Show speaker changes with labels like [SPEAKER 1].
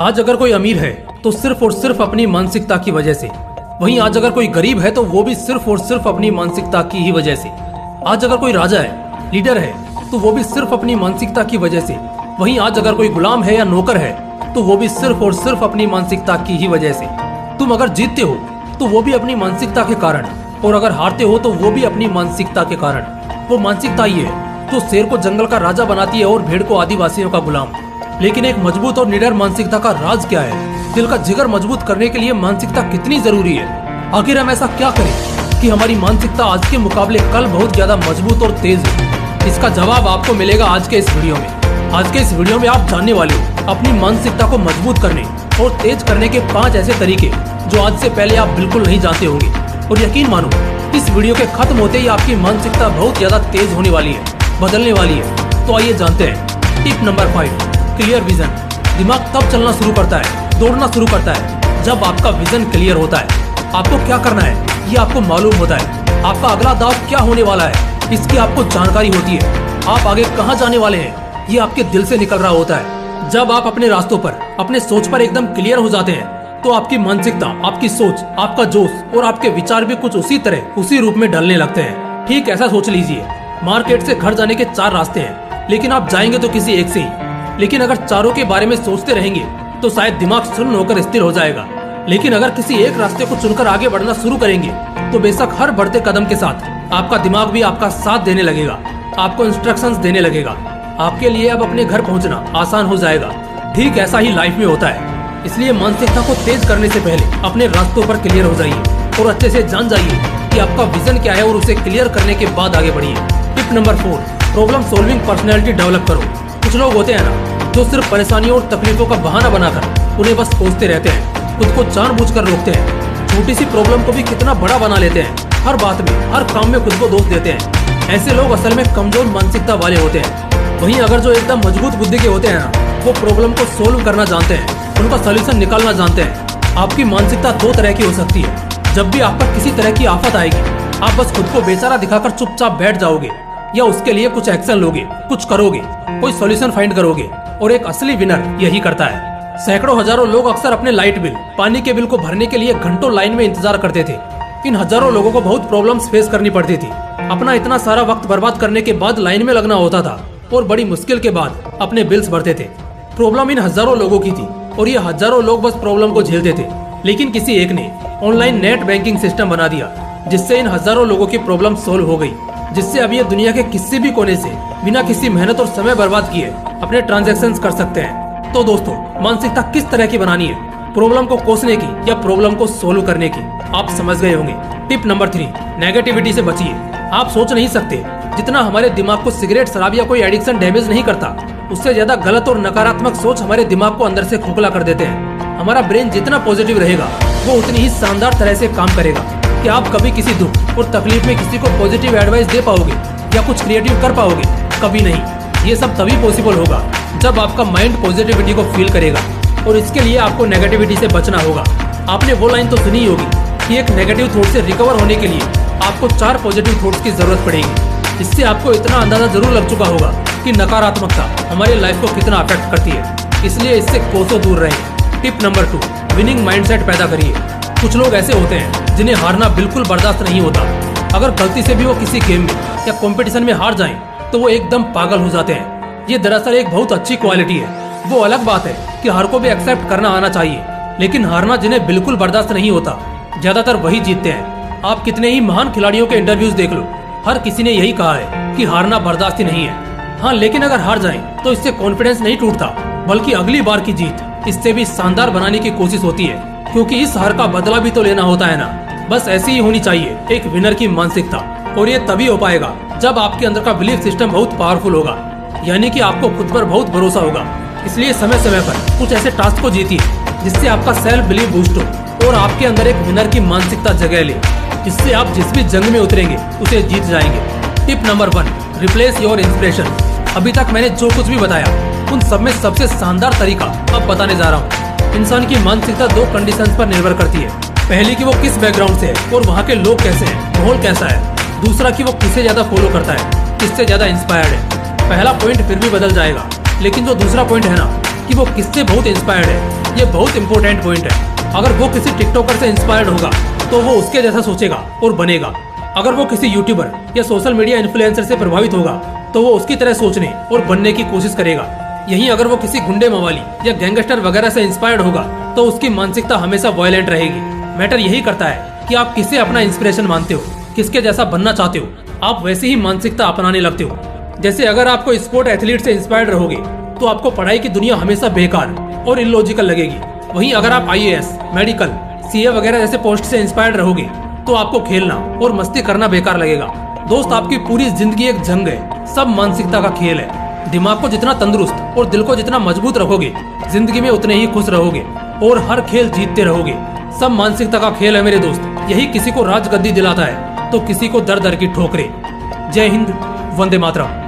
[SPEAKER 1] आज अगर कोई अमीर है तो सिर्फ और सिर्फ अपनी मानसिकता की वजह से। वहीं आज अगर कोई गरीब है तो वो भी सिर्फ और सिर्फ अपनी मानसिकता की ही वजह से। आज अगर कोई राजा है, लीडर है, तो वो भी सिर्फ अपनी मानसिकता की वजह से। वहीं आज अगर कोई गुलाम है या नौकर है तो वो भी सिर्फ और सिर्फ अपनी मानसिकता की ही वजह से। तुम अगर जीतते हो तो वो भी अपनी मानसिकता के कारण, और अगर हारते हो तो वो भी अपनी मानसिकता के कारण। वो मानसिकता ही है तो शेर को जंगल का राजा बनाती है और भेड़ को आदिवासियों का गुलाम। लेकिन एक मजबूत और निडर मानसिकता का राज क्या है? दिल का जिगर मजबूत करने के लिए मानसिकता कितनी जरूरी है? आखिर हम ऐसा क्या करें कि हमारी मानसिकता आज के मुकाबले कल बहुत ज्यादा मजबूत और तेज हो? इसका जवाब आपको मिलेगा आज के इस वीडियो में। आज के इस वीडियो में आप जानने वाले हो अपनी मानसिकता को मजबूत करने और तेज करने के 5 ऐसे तरीके जो आज से पहले आप बिल्कुल नहीं जानते होंगे। और यकीन मानो, इस वीडियो के खत्म होते ही आपकी मानसिकता बहुत ज्यादा तेज होने वाली है, बदलने वाली है। तो आइए जानते हैं। Tip number 5, clear vision. दिमाग तब चलना शुरू करता है, दौड़ना शुरू करता है जब आपका विजन क्लियर होता है। आपको क्या करना है ये आपको मालूम होता है। आपका अगला दाव क्या होने वाला है इसकी आपको जानकारी होती है। आप आगे कहाँ जाने वाले हैं ये आपके दिल से निकल रहा होता है। जब आप अपने रास्तों पर, अपने सोच पर एकदम क्लियर हो जाते हैं तो आपकी मानसिकता, आपकी सोच, आपका जोश और आपके विचार भी कुछ उसी तरह, उसी रूप में ढलने लगते हैं। ठीक ऐसा सोच लीजिए, मार्केट से घर जाने के 4 रास्ते हैं, लेकिन आप जाएंगे तो किसी एक से ही। लेकिन अगर चारों के बारे में सोचते रहेंगे तो शायद दिमाग सुन्न होकर स्थिर हो जाएगा। लेकिन अगर किसी एक रास्ते को चुनकर आगे बढ़ना शुरू करेंगे तो बेशक हर बढ़ते कदम के साथ आपका दिमाग भी आपका साथ देने लगेगा, आपको इंस्ट्रक्शंस देने लगेगा। आपके लिए अब अपने घर पहुंचना आसान हो जाएगा। ठीक ऐसा ही लाइफ में होता है। इसलिए मानसिकता को तेज करने से पहले अपने रास्तों पर क्लियर हो जाइए और अच्छे से जान जाइए कि आपका विजन क्या है और उसे क्लियर करने के बाद आगे बढ़िए। Tip number 4, problem solving personality develop करो। कुछ लोग होते हैं ना जो सिर्फ परेशानियों और तकलीफों का बहाना बनाकर उन्हें बस कोसते रहते हैं, खुद को जानबूझकर रोकते हैं। छोटी सी प्रॉब्लम को भी कितना बड़ा बना लेते हैं, हर बात में, हर काम में खुद को दोष देते हैं। ऐसे लोग असल में कमजोर मानसिकता वाले होते हैं। वहीं अगर जो एकदम मजबूत बुद्धि के होते हैं ना, वो प्रॉब्लम को सोल्व करना जानते हैं, उनका सॉल्यूशन निकालना जानते हैं। आपकी मानसिकता 2 तरह की हो सकती है। जब भी आप पर किसी तरह की आफत आएगी, आप बस खुद को बेचारा दिखाकर चुपचाप बैठ जाओगे या उसके लिए कुछ एक्शन लोगे, कुछ करोगे, कोई सॉल्यूशन फाइंड करोगे। और एक असली विनर यही करता है। सैकड़ों हजारों लोग अक्सर अपने लाइट बिल, पानी के बिल को भरने के लिए घंटों लाइन में इंतजार करते थे। इन हजारों लोगों को बहुत प्रॉब्लम्स फेस करनी पड़ती थी। अपना इतना सारा वक्त बर्बाद करने के बाद लाइन में लगना होता था और बड़ी मुश्किल के बाद अपने बिल्स भरते थे। प्रॉब्लम इन हजारों लोगों की थी और ये हजारों लोग बस प्रॉब्लम को झेलते थे। लेकिन किसी एक ने ऑनलाइन नेट बैंकिंग सिस्टम बना दिया जिससे इन हजारों लोगों की प्रॉब्लम सोल्व हो गई, जिससे अब ये दुनिया के किसी भी कोने से बिना किसी मेहनत और समय बर्बाद किए अपने ट्रांजैक्शंस कर सकते हैं। तो दोस्तों, मानसिकता किस तरह की बनानी है, प्रॉब्लम को कोसने की या प्रॉब्लम को सोल्व करने की, आप समझ गए होंगे। टिप नंबर 3, नेगेटिविटी से बचिए। आप सोच नहीं सकते जितना हमारे दिमाग को सिगरेट, शराब या कोई एडिक्शन डैमेज नहीं करता, उससे ज्यादा गलत और नकारात्मक सोच हमारे दिमाग को अंदर से खोखला कर देते हैं। हमारा ब्रेन जितना पॉजिटिव रहेगा वो उतनी ही शानदार तरह से काम करेगा। कि आप कभी किसी दुख और तकलीफ में किसी को पॉजिटिव एडवाइस दे पाओगे या कुछ क्रिएटिव कर पाओगे? कभी नहीं। ये सब तभी पॉसिबल होगा जब आपका माइंड पॉजिटिविटी को फील करेगा, और इसके लिए आपको नेगेटिविटी से बचना होगा। आपने वो लाइन तो सुनी होगी कि एक नेगेटिव थॉट से रिकवर होने के लिए आपको 4 पॉजिटिव थॉट्स की जरूरत पड़ेगी। इससे आपको इतना अंदाजा जरूर लग चुका होगा कि नकारात्मकता हमारे लाइफ को कितना अफेक्ट करती है। इसलिए इससे कोसों दूर रहें। टिप नंबर 2, विनिंग माइंडसेट पैदा करिए। कुछ लोग ऐसे होते हैं जिन्हें हारना बिल्कुल बर्दाश्त नहीं होता। अगर गलती से भी वो किसी गेम में या कंपटीशन में हार जाएं, तो वो एकदम पागल हो जाते हैं। ये दरअसल एक बहुत अच्छी क्वालिटी है। वो अलग बात है कि हार को भी एक्सेप्ट करना आना चाहिए, लेकिन हारना जिन्हें बिल्कुल बर्दाश्त नहीं होता, ज्यादातर वही जीतते हैं। आप कितने ही महान खिलाड़ियों के इंटरव्यूज देख लो, हर किसी ने यही कहा है कि हारना बर्दाश्त ही नहीं है। हाँ, लेकिन अगर हार जाएं तो इससे कॉन्फिडेंस नहीं टूटता, बल्कि अगली बार की जीत इससे भी शानदार बनाने की कोशिश होती है, क्योंकि इस हार का बदला भी तो लेना होता है ना। बस ऐसी ही होनी चाहिए एक विनर की मानसिकता, और ये तभी हो पाएगा जब आपके अंदर का बिलीफ सिस्टम बहुत पावरफुल होगा, यानी कि आपको खुद पर बहुत भरोसा होगा। इसलिए समय समय पर कुछ ऐसे टास्क को जीतिए जिससे आपका सेल्फ बिलीफ बूस्ट हो और आपके अंदर एक विनर की मानसिकता जगह ले। इससे आप जिस भी जंग में उतरेंगे उसे जीत जाएंगे। Tip number 1, replace your inspiration. अभी तक मैंने जो कुछ भी बताया उन सब में सबसे शानदार तरीका अब बताने जा रहा हूँ। इंसान की मानसिकता 2 कंडीशंस पर निर्भर करती है। पहली कि वो किस बैकग्राउंड से है और वहाँ के लोग कैसे हैं, माहौल कैसा है। दूसरा कि वो किसे ज्यादा फॉलो करता है, किससे ज्यादा इंस्पायर्ड है। पहला पॉइंट फिर भी बदल जाएगा, लेकिन जो दूसरा पॉइंट है ना कि वो किससे बहुत इंस्पायर्ड है, ये बहुत इंपॉर्टेंट पॉइंट है। अगर वो किसी टिकटॉकर से इंस्पायर्ड होगा तो वो उसके जैसा सोचेगा और बनेगा। अगर वो किसी यूट्यूबर या सोशल मीडिया इन्फ्लुएंसर से प्रभावित होगा तो वो उसकी तरह सोचने और बनने की कोशिश करेगा। यहीं अगर वो किसी गुंडे मवाली या गैंगस्टर वगैरह से इंस्पायर्ड होगा तो उसकी मानसिकता हमेशा वायलेंट रहेगी। मैटर यही करता है कि आप किसे अपना इंस्पिरेशन मानते हो, किसके जैसा बनना चाहते हो, आप वैसी ही मानसिकता अपनाने लगते हो। जैसे अगर आप कोई स्पोर्ट एथलीट से इंस्पायर्ड रहोगे तो आपको पढ़ाई की दुनिया हमेशा बेकार और इलॉजिकल लगेगी। वहीं अगर आप IAS, मेडिकल, CA वगैरह जैसे पोस्ट से इंस्पायर्ड रहोगे तो आपको खेलना और मस्ती करना बेकार लगेगा। दोस्त, आपकी पूरी जिंदगी एक जंग है, सब मानसिकता का खेल है। दिमाग को जितना तंदुरुस्त और दिल को जितना मजबूत रखोगे जिंदगी में उतने ही खुश रहोगे और हर खेल जीतते रहोगे। सब मानसिकता का खेल है मेरे दोस्त। यही किसी को राजगद्दी दिलाता है तो किसी को दर दर की ठोकरें। जय हिंद, वंदे मातरम।